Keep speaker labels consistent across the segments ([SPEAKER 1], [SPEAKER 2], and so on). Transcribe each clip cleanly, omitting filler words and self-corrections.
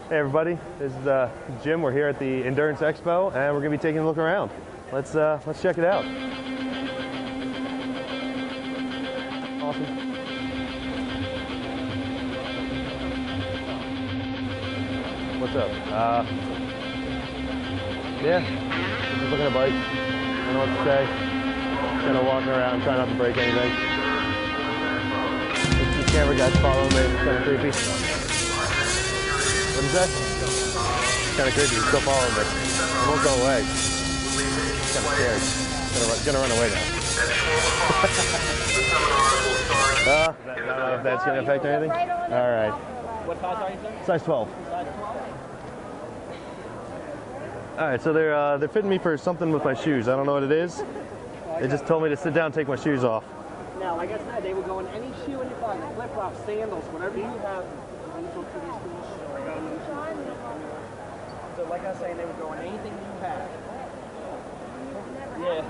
[SPEAKER 1] Hey everybody, this is Jim. We're here at the Endurance Expo, and we're gonna be taking a look around. Let's check it out. Awesome. What's up? Yeah, just looking at a bike. I don't know what to say. Just kind of walking around, trying not to break anything. The camera guy's following me. It's kind of creepy. What is that? It's kind of creepy. He's still following me. He won't go away. He's kind of scared. Gonna run away now. I don't know if that's gonna affect anything. All right.
[SPEAKER 2] What size are you, sir?
[SPEAKER 1] Size 12.
[SPEAKER 2] Size 12?
[SPEAKER 1] All right, so they're fitting me for something with my shoes. I don't know what it is. They just told me to sit down and take my shoes off.
[SPEAKER 2] Now, like I said, they will go in any shoe in your pocket, flip-flops, sandals, whatever you have. So like I was saying, they would go in anything you have. Yeah.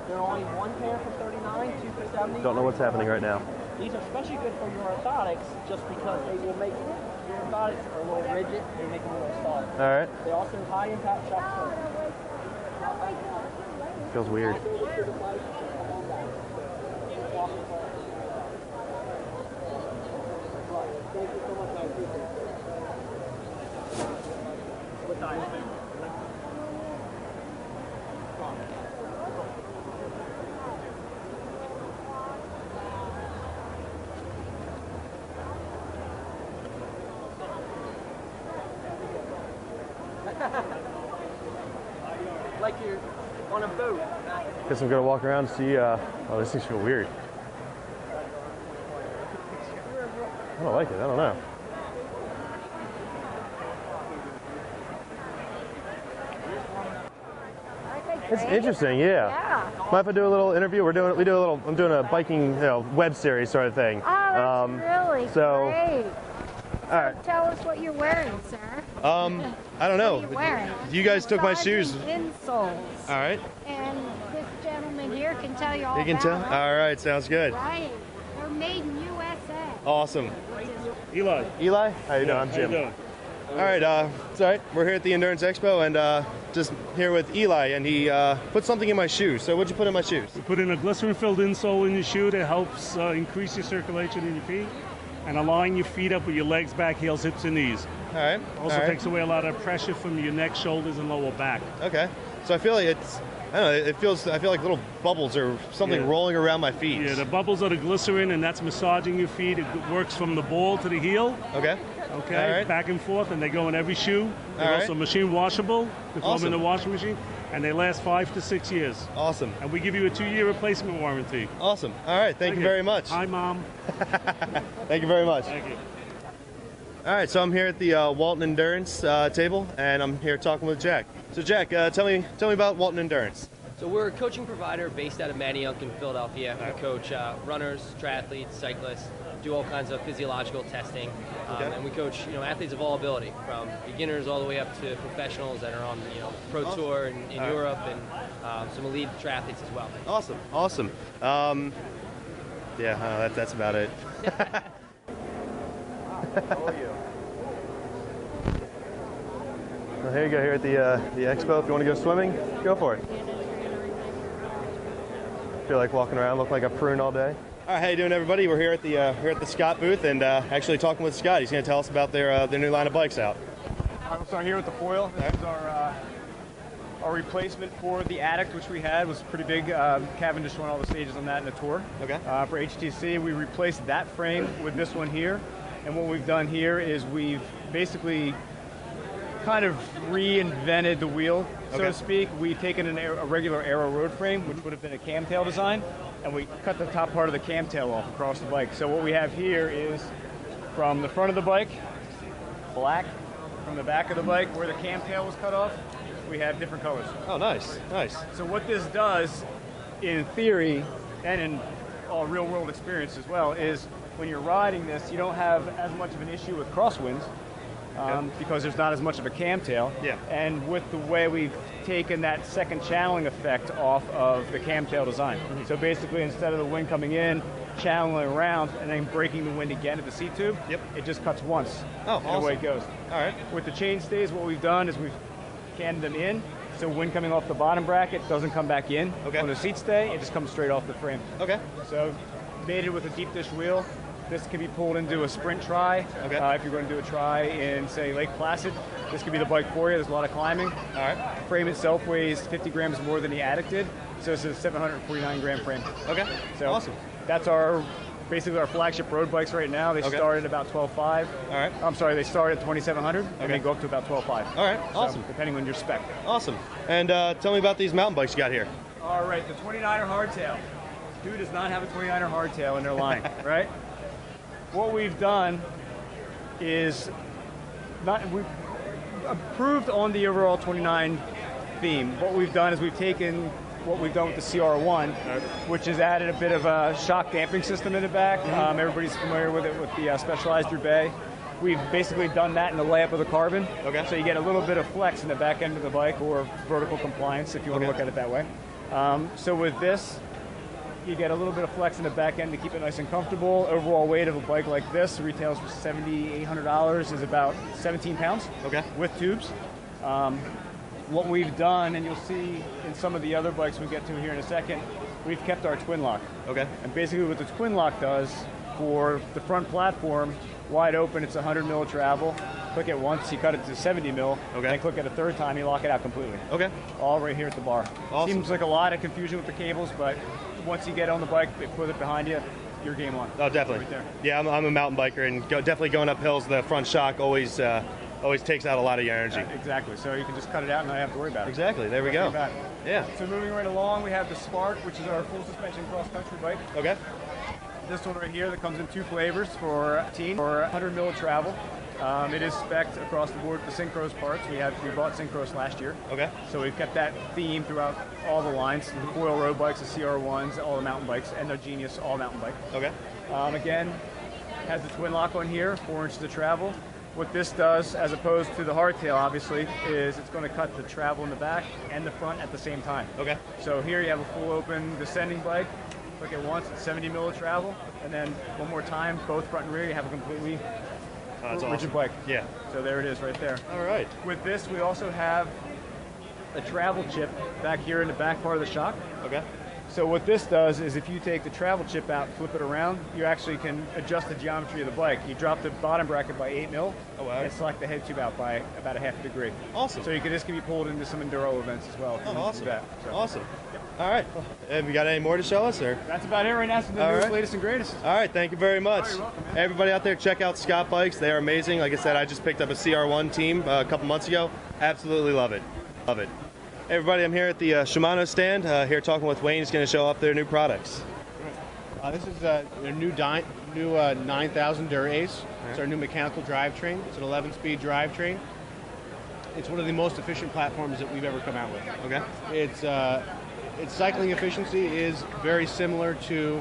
[SPEAKER 2] They're only one pair for $39, two for $70.
[SPEAKER 1] Don't know what's happening right now.
[SPEAKER 2] These are especially good for your orthotics, just because they will make your orthotics are a little rigid, they make them a little soft.
[SPEAKER 1] All right.
[SPEAKER 2] They also have high impact shock surface.
[SPEAKER 1] Feels weird.
[SPEAKER 2] Thank you so much, I appreciate it. What time? Like you're on a boat.
[SPEAKER 1] Guess I'm gonna walk around and see. Oh, this things feel weird. I don't like it. I don't know. It's interesting, yeah. Mind if I do a little interview? I'm doing a biking, web series sort of thing.
[SPEAKER 3] Oh, that's really great.
[SPEAKER 1] All right.
[SPEAKER 3] Tell us what you're wearing, sir.
[SPEAKER 1] I don't know.
[SPEAKER 3] What are you wearing?
[SPEAKER 1] You guys took my shoes.
[SPEAKER 3] Insoles.
[SPEAKER 1] All right.
[SPEAKER 3] And this gentleman here can tell you all
[SPEAKER 1] You can
[SPEAKER 3] about
[SPEAKER 1] tell?
[SPEAKER 3] it.
[SPEAKER 1] All right, sounds good.
[SPEAKER 3] Right. They're made in USA.
[SPEAKER 1] Awesome.
[SPEAKER 4] Eli.
[SPEAKER 1] Eli? How you doing? I'm Jim.
[SPEAKER 4] How you doing?
[SPEAKER 1] All right, it's all right. We're here at the Endurance Expo, and just here with Eli, and he put something in my shoes. So what'd you put in my shoes?
[SPEAKER 4] We put in a glycerin-filled insole in your shoe that helps increase your circulation in your feet and align your feet up with your legs, back, heels, hips, and knees.
[SPEAKER 1] All right.
[SPEAKER 4] Also takes away a lot of pressure from your neck, shoulders, and lower back.
[SPEAKER 1] Okay. So I feel like I don't know, I feel like little bubbles or something rolling around my feet.
[SPEAKER 4] Yeah, the bubbles are the glycerin, and that's massaging your feet. It works from the ball to the heel.
[SPEAKER 1] Okay.
[SPEAKER 4] Okay,
[SPEAKER 1] all right.
[SPEAKER 4] Back and forth, and they go in every shoe. They're
[SPEAKER 1] All
[SPEAKER 4] also
[SPEAKER 1] right.
[SPEAKER 4] machine washable. They throw them in the
[SPEAKER 1] Awesome.
[SPEAKER 4] washing machine, and they last 5 to 6 years.
[SPEAKER 1] Awesome.
[SPEAKER 4] And we give you a 2-year replacement warranty.
[SPEAKER 1] Awesome. All right. Thank you very much.
[SPEAKER 4] Hi, Mom.
[SPEAKER 1] Thank you very much.
[SPEAKER 4] Thank you.
[SPEAKER 1] All right, so I'm here at the Walton Endurance table, and I'm here talking with Jack. So Jack, tell me about Walton Endurance.
[SPEAKER 5] So we're a coaching provider based out of Manayunk in Philadelphia. We coach runners, triathletes, cyclists, do all kinds of physiological testing, and we coach athletes of all ability, from beginners all the way up to professionals that are on pro tour in Europe, and some elite triathletes as well.
[SPEAKER 1] Awesome. Yeah, that's about it. Well, here you go, here at the expo. If you want to go swimming, go for it. Feel like walking around, look like a prune all day. All right, how you doing, everybody? We're here at the Scott booth, and actually talking with Scott. He's going to tell us about their new line of bikes out.
[SPEAKER 6] We'll start here with the foil. This is our replacement for the Addict, which we had. Was pretty big. Cavendish won all the stages on that in the tour.
[SPEAKER 1] Okay.
[SPEAKER 6] For HTC, we replaced that frame with this one here, and what we've done here is we've basically kind of reinvented the wheel, so to speak. We've taken a regular aero road frame, which would have been a camtail design, and we cut the top part of the camtail off across the bike. So what we have here is from the front of the bike, black. From the back of the bike, where the camtail was cut off, we have different colors.
[SPEAKER 1] Oh, nice.
[SPEAKER 6] So what this does, in theory, and in real world experience as well, is when you're riding this, you don't have as much of an issue with crosswinds. because there's not as much of a camtail.
[SPEAKER 1] Yeah.
[SPEAKER 6] And with the way we've taken that second channeling effect off of the camtail design. So basically, instead of the wind coming in, channeling around, and then breaking the wind again at the seat tube, it just cuts once.
[SPEAKER 1] Oh,
[SPEAKER 6] and
[SPEAKER 1] awesome.
[SPEAKER 6] away it goes.
[SPEAKER 1] All right.
[SPEAKER 6] With the chain stays, what we've done is we've canned them in, so wind coming off the bottom bracket doesn't come back in.
[SPEAKER 1] Okay.
[SPEAKER 6] On the seat stay, it just comes straight off the frame.
[SPEAKER 1] Okay.
[SPEAKER 6] So mated with a deep dish wheel. This can be pulled into a sprint tri.
[SPEAKER 1] Okay.
[SPEAKER 6] If you're going to do a tri in, say, Lake Placid, this could be the bike for you. There's a lot of climbing.
[SPEAKER 1] All right.
[SPEAKER 6] Frame itself weighs 50 grams more than the Attic did, so it's a 749 gram frame.
[SPEAKER 1] Okay.
[SPEAKER 6] So
[SPEAKER 1] awesome.
[SPEAKER 6] That's basically our flagship road bikes right now. They start at about 12.5.
[SPEAKER 1] All right.
[SPEAKER 6] I'm sorry, they start at 2,700 and they go up to about 12.5.
[SPEAKER 1] All right. Awesome.
[SPEAKER 6] So, depending on your spec.
[SPEAKER 1] Awesome. And tell me about these mountain bikes you got here.
[SPEAKER 6] All right, the 29er hardtail. Dude does not have a 29er hardtail in their line, right? What we've done is we've improved on the overall 29 theme. What we've done is we've taken what we've done with the CR1, which has added a bit of a shock damping system in the back. Everybody's familiar with it with the Specialized Roubaix. We've basically done that in the layup of the carbon. Okay. So you get a little bit of flex in the back end of the bike, or vertical compliance if you want to look at it that way. So with this, you get a little bit of flex in the back end to keep it nice and comfortable. Overall weight of a bike like this retails for $7,800, is about 17 pounds. Okay. With tubes. What we've done, and you'll see in some of the other bikes we get to here in a second, we've kept our twin lock. Okay. And basically what the twin lock does for the front platform, wide open, it's 100 mil of travel. Click it once, you cut it to 70 mil. Okay. And click it a third time, you lock it out completely. Okay. All right here at the bar. Awesome. Seems like a lot of confusion with the cables, but once you get on the bike, they put it behind you, you're game on.
[SPEAKER 1] Oh, definitely.
[SPEAKER 6] Right there.
[SPEAKER 1] Yeah, I'm a mountain biker, and definitely going up hills, the front shock always takes out a lot of your energy.
[SPEAKER 6] Exactly. So you can just cut it out and not have to worry about it.
[SPEAKER 1] Exactly. There we go. Yeah.
[SPEAKER 6] So moving right along, we have the Spark, which is our full suspension cross-country bike. Okay. This one right here that comes in 2 flavors for teen or 100 mil of travel. It is spec'd across the board with the Synchros parts. We bought Synchros last year. Okay. So we've kept that theme throughout all the lines. The foil road bikes, the CR1s, all the mountain bikes, and the Genius all mountain bike. Okay. Again, has the twin lock on here, 4 inches of travel. What this does, as opposed to the hardtail, obviously, is it's going to cut the travel in the back and the front at the same time. Okay. So here you have a full open descending bike. Click it once, it's 70 mil of travel, and then one more time, both front and rear, you have a completely rigid bike. Yeah. So there it is right there. All right. With this, we also have a travel chip back here in the back part of the shock. Okay. So what this does is if you take the travel chip out and flip it around, you actually can adjust the geometry of the bike. You drop the bottom bracket by 8 mil and select the head tube out by about a half a degree. Awesome. So this can be pulled into some enduro events as well.
[SPEAKER 1] Oh, awesome. Awesome. Yep. All right. Have you got any more to show us? Or?
[SPEAKER 6] That's about it right now. So the newest, latest, and greatest.
[SPEAKER 1] All right. Thank you very much.
[SPEAKER 6] Oh, you're welcome, man.
[SPEAKER 1] Everybody out there, check out Scott Bikes. They are amazing. Like I said, I just picked up a CR1 team a couple months ago. Absolutely love it. Love it. Hey everybody, I'm here at the Shimano stand, here talking with Wayne. He's going to show off their new products.
[SPEAKER 7] This is their new 9000 Dura Ace. It's our new mechanical drivetrain. It's an 11-speed drivetrain. It's one of the most efficient platforms that we've ever come out with. Okay. Its cycling efficiency is very similar to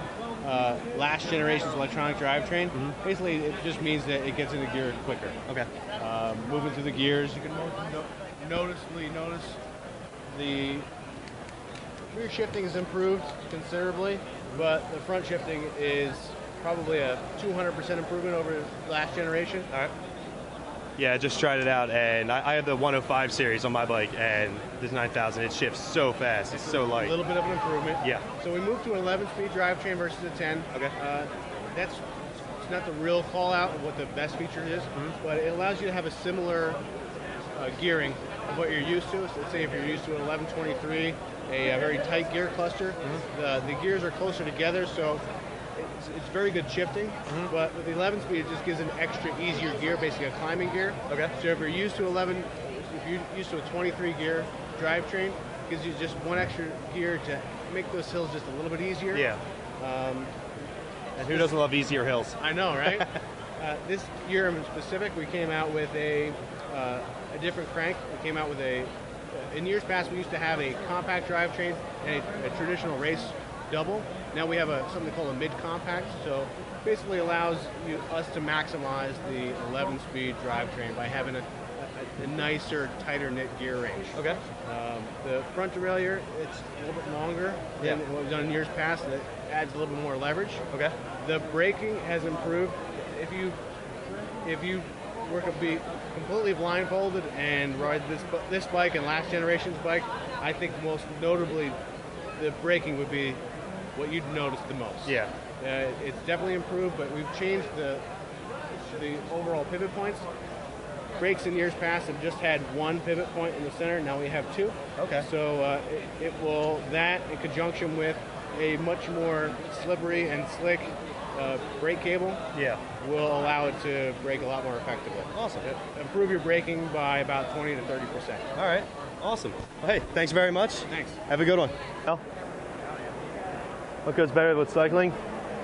[SPEAKER 7] last generation's electronic drivetrain. Basically, it just means that it gets into gear quicker. Okay. Moving through the gears, you can noticeably notice the rear shifting is improved considerably, but the front shifting is probably a 200% improvement over last generation. All right.
[SPEAKER 1] Yeah, I just tried it out, and I have the 105 series on my bike, and this 9000, it shifts so fast. It's so light.
[SPEAKER 7] A little bit of an improvement.
[SPEAKER 1] Yeah.
[SPEAKER 7] So we moved to an 11-speed drivetrain versus a 10. Okay. It's not the real call out of what the best feature is, but it allows you to have a similar gearing of what you're used to. So let's say if you're used to an 1123, a very tight gear cluster, the gears are closer together, so it's very good shifting. But with the 11 speed, it just gives an extra easier gear, basically a climbing gear. Okay. So if you're used to a 23 gear drivetrain, it gives you just one extra gear to make those hills just a little bit easier. Yeah.
[SPEAKER 1] And who doesn't love easier hills?
[SPEAKER 7] I know, right? This year in specific, we came out with a different crank. We came out with in years past, we used to have a compact drivetrain and a traditional race double. Now we have something called a mid-compact, so basically allows us to maximize the 11-speed drivetrain by having a nicer, tighter knit gear range.
[SPEAKER 1] Okay.
[SPEAKER 7] The front derailleur, it's a little bit longer than what we've done in years past. That adds a little bit more leverage.
[SPEAKER 1] Okay.
[SPEAKER 7] The braking has improved. If you were to be completely blindfolded and ride this bike and last generation's bike, I think most notably the braking would be what you'd notice the most.
[SPEAKER 1] Yeah.
[SPEAKER 7] It's definitely improved, but we've changed the overall pivot points. Brakes in years past have just had one pivot point in the center. Now we have two.
[SPEAKER 1] Okay.
[SPEAKER 7] So it will, that in conjunction with a much more slippery and slick brake cable, will allow it to brake a lot more effectively.
[SPEAKER 1] Awesome.
[SPEAKER 7] Improve your braking by about 20 to 30%.
[SPEAKER 1] All right. Awesome. Well, hey, thanks very much.
[SPEAKER 7] Thanks.
[SPEAKER 1] Have a good one. Al? What goes better with cycling?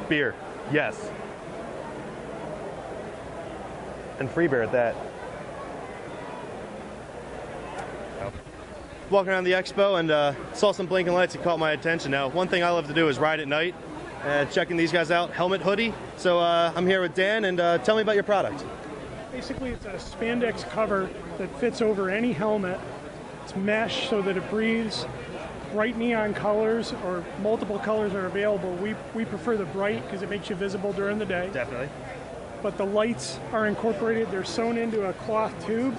[SPEAKER 1] Beer. Yes. And free beer at that. Walking around the expo and saw some blinking lights that caught my attention. Now, one thing I love to do is ride at night. Checking these guys out, Helmet Hoodie. So I'm here with Dan, and tell me about your product.
[SPEAKER 8] Basically, it's a spandex cover that fits over any helmet. It's mesh so that it breathes. Bright neon colors or multiple colors are available. We prefer the bright because it makes you visible during the day.
[SPEAKER 1] Definitely.
[SPEAKER 8] But the lights are incorporated. They're sewn into a cloth tube.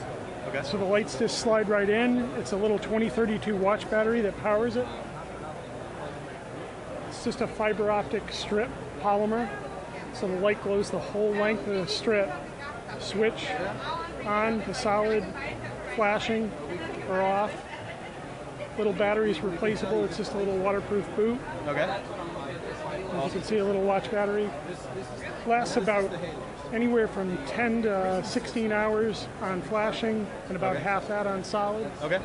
[SPEAKER 1] Okay.
[SPEAKER 8] So the lights just slide right in. It's a little 2032 watch battery that powers it. It's just a fiber optic strip polymer. So the light glows the whole length of the strip. Switch on to solid, flashing or off. Little battery's replaceable. It's just a little waterproof boot.
[SPEAKER 1] Okay.
[SPEAKER 8] As you can see, a little watch battery. Lasts about anywhere from 10 to 16 hours on flashing and about half that on solid.
[SPEAKER 1] Okay.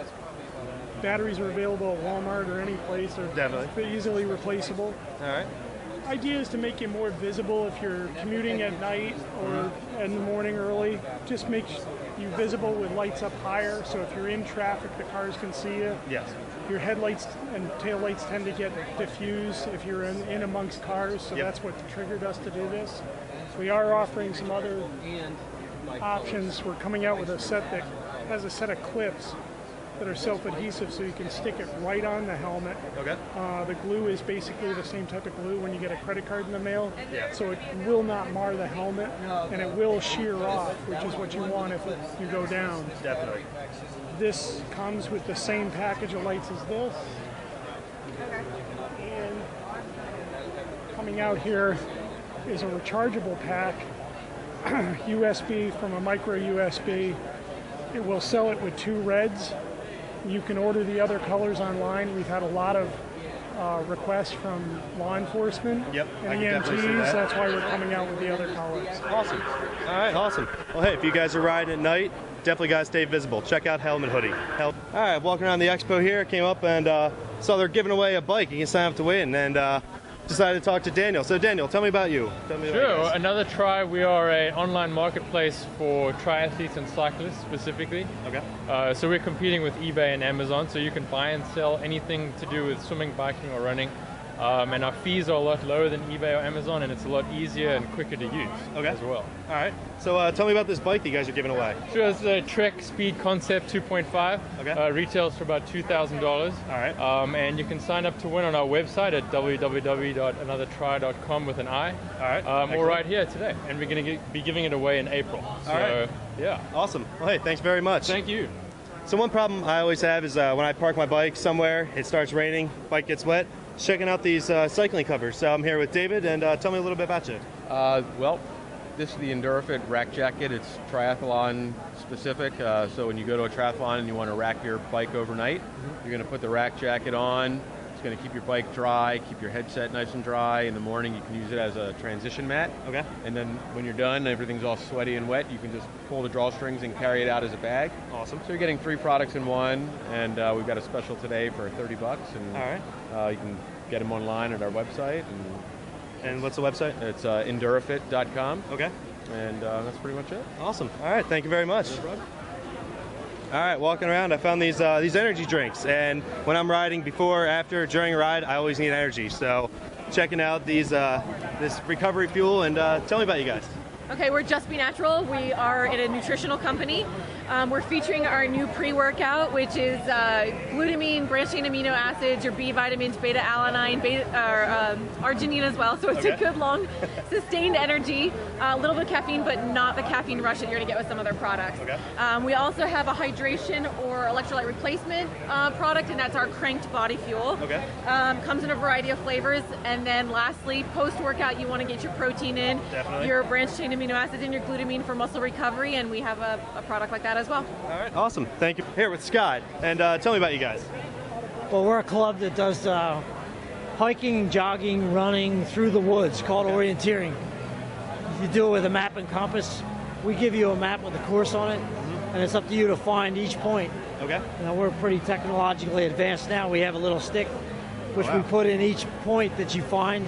[SPEAKER 8] Batteries are available at Walmart or any place. They're
[SPEAKER 1] Definitely.
[SPEAKER 8] easily replaceable.
[SPEAKER 1] All right.
[SPEAKER 8] Idea is to make you more visible if you're commuting at night or in the morning early. Just makes you visible with lights up higher, so if you're in traffic, the cars can see you.
[SPEAKER 1] Yes.
[SPEAKER 8] Your headlights and taillights tend to get diffused if you're in amongst cars, so that's what triggered us to do this. We are offering some other options. We're coming out with a set that has a set of clips that are self-adhesive, so you can stick it right on the helmet.
[SPEAKER 1] Okay.
[SPEAKER 8] The glue is basically the same type of glue when you get a credit card in the mail,
[SPEAKER 1] Yeah.
[SPEAKER 8] so it will not mar the helmet, and it will shear off, which is what you want if you go down.
[SPEAKER 1] Definitely.
[SPEAKER 8] This comes with the same package of lights as this. And coming out here is a rechargeable pack, USB from a micro USB. It will sell it with 2 reds. You can order the other colors online. We've had a lot of requests from law enforcement
[SPEAKER 1] Yep, I
[SPEAKER 8] and
[SPEAKER 1] can definitely see
[SPEAKER 8] EMTs.
[SPEAKER 1] that.
[SPEAKER 8] That's why we're coming out with the other colors.
[SPEAKER 1] Awesome. All right, awesome. Well, hey, if you guys are riding at night, definitely got to stay visible. Check out Helmet Hoodie. All right, walking around the expo here, came up and saw they're giving away a bike. You can sign up to win, and decided to talk to Daniel. So Daniel, tell me about you. Tell me about you
[SPEAKER 9] Sure,
[SPEAKER 1] guys.
[SPEAKER 9] another try. We are an online marketplace for triathletes and cyclists specifically.
[SPEAKER 1] Okay.
[SPEAKER 9] So we're competing with eBay and Amazon, so you can buy and sell anything to do with swimming, biking, or running. And our fees are a lot lower than eBay or Amazon, and it's a lot easier and quicker to use as well.
[SPEAKER 1] All right. So tell me about this bike that you guys are giving away.
[SPEAKER 9] Sure, it's a Trek Speed Concept 2.5.
[SPEAKER 1] Okay.
[SPEAKER 9] Retails for about $2,000.
[SPEAKER 1] All right.
[SPEAKER 9] And you can sign up to win on our website at www.anothertry.com with an I.
[SPEAKER 1] All right.
[SPEAKER 9] Or right here today. And we're going to be giving it away in April. So,
[SPEAKER 1] All right.
[SPEAKER 9] Yeah.
[SPEAKER 1] Awesome. Well, hey, thanks very much.
[SPEAKER 9] Thank you.
[SPEAKER 1] So one problem I always have is when I park my bike somewhere, it starts raining, bike gets wet. Checking out these cycling covers. So I'm here with David, and tell me a little bit about you.
[SPEAKER 10] Well, this is the EnduraFit rack jacket. It's triathlon specific. So when you go to a triathlon and you want to rack your bike overnight, you're going to put the rack jacket on. It's going to keep your bike dry, keep your headset nice and dry. In the morning, you can use it as a transition mat.
[SPEAKER 1] Okay.
[SPEAKER 10] And then when you're done, everything's all sweaty and wet, you can just pull the drawstrings and carry it out as a bag.
[SPEAKER 1] Awesome.
[SPEAKER 10] So you're getting 3 products in one, and we've got a special today for $30. And
[SPEAKER 1] all right.
[SPEAKER 10] You can get them online at our website.
[SPEAKER 1] And what's the website?
[SPEAKER 10] It's EnduraFit.com.
[SPEAKER 1] Okay.
[SPEAKER 10] And that's pretty much it.
[SPEAKER 1] Awesome. All right. Thank you very much. All right, walking around, I found these energy drinks, and when I'm riding, before, after, during a ride, I always need energy. So checking out these this recovery fuel, and tell me about you guys.
[SPEAKER 11] Okay, we're Just Be Natural. We are in a nutritional company. We're featuring our new pre-workout, which is glutamine, branched-chain amino acids, your B vitamins, beta-alanine, arginine as well. So it's a good, long, sustained energy. A little bit of caffeine, but not the caffeine rush that you're going to get with some other products. We also have a hydration or electrolyte replacement product, and that's our cranked body fuel. Comes in a variety of flavors. And then lastly, post-workout, you want to get your protein in, your branched-chain amino acids, and your glutamine for muscle recovery, and we have a product like that as well.
[SPEAKER 1] All right, awesome. Thank you. Here with Scott, and tell me about you guys.
[SPEAKER 12] Well, we're a club that does hiking, jogging, running through the woods called Orienteering. You do it with a map and compass. We give you a map with a course on it, and it's up to you to find each point. Now, we're pretty technologically advanced now. We have a little stick which we put in each point that you find,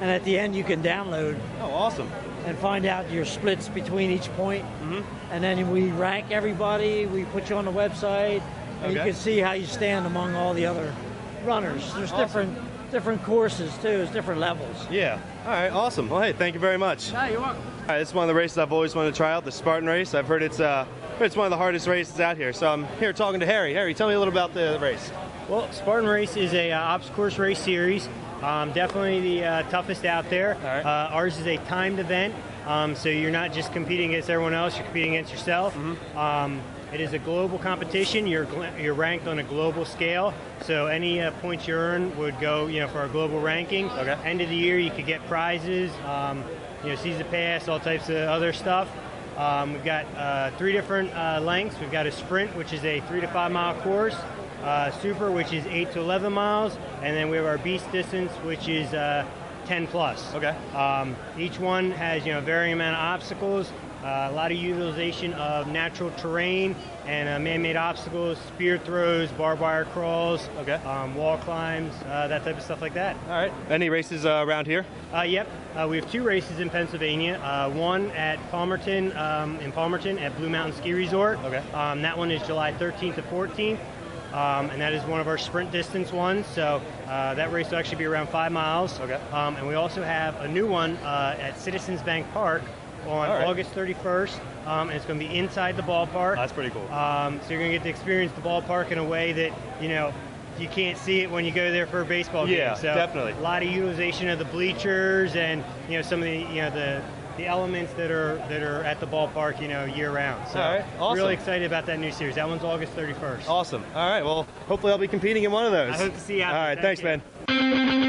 [SPEAKER 12] and at the end you can download.
[SPEAKER 1] Oh, awesome.
[SPEAKER 12] And find out your splits between each point. And then we rank everybody, we put you on the website, and you can see how you stand among all the other runners. There's different courses too, there's different levels.
[SPEAKER 1] Yeah. All right, awesome. Well, hey, thank you very much.
[SPEAKER 12] Yeah, you're welcome.
[SPEAKER 1] All right, this is one of the races I've always wanted to try out, the Spartan Race. I've heard it's one of the hardest races out here. So I'm here talking to Harry. Harry, tell me a little about the race.
[SPEAKER 13] Well, Spartan Race is a obs course race series. Definitely the toughest out there. Ours is a timed event, so you're not just competing against everyone else, you're competing against yourself. It is a global competition. You're ranked on a global scale, so any points you earn would go, for a global ranking. End of the year, you could get prizes, season pass, all types of other stuff. We've got 3 different lengths. We've got a sprint, which is a 3 to 5 mile course. Super, which is 8 to 11 miles, and then we have our beast distance, which is 10 plus. Each one has varying amount of obstacles, a lot of utilization of natural terrain and man-made obstacles, spear throws, barbed wire crawls, wall climbs, that type of stuff like that.
[SPEAKER 1] All right. Any races around here?
[SPEAKER 13] Yep. We have 2 races in Pennsylvania. One at Palmerton, at Blue Mountain Ski Resort. That one is July 13th to 14th. And that is one of our sprint distance ones, so that race will actually be around 5 miles. And we also have a new one at Citizens Bank Park on August 31st, and it's going to be inside the ballpark.
[SPEAKER 1] That's pretty cool.
[SPEAKER 13] So you're going to get to experience the ballpark in a way that, you can't see it when you go there for a baseball game.
[SPEAKER 1] Yeah,
[SPEAKER 13] so
[SPEAKER 1] definitely.
[SPEAKER 13] A lot of utilization of the bleachers and, some of the elements that are at the ballpark, year round. So
[SPEAKER 1] all right, awesome.
[SPEAKER 13] Really excited about that new series. That one's August 31st.
[SPEAKER 1] Awesome. All right, well, hopefully I'll be competing in one of those.
[SPEAKER 13] I hope to see you out there.
[SPEAKER 1] All right, thanks, man.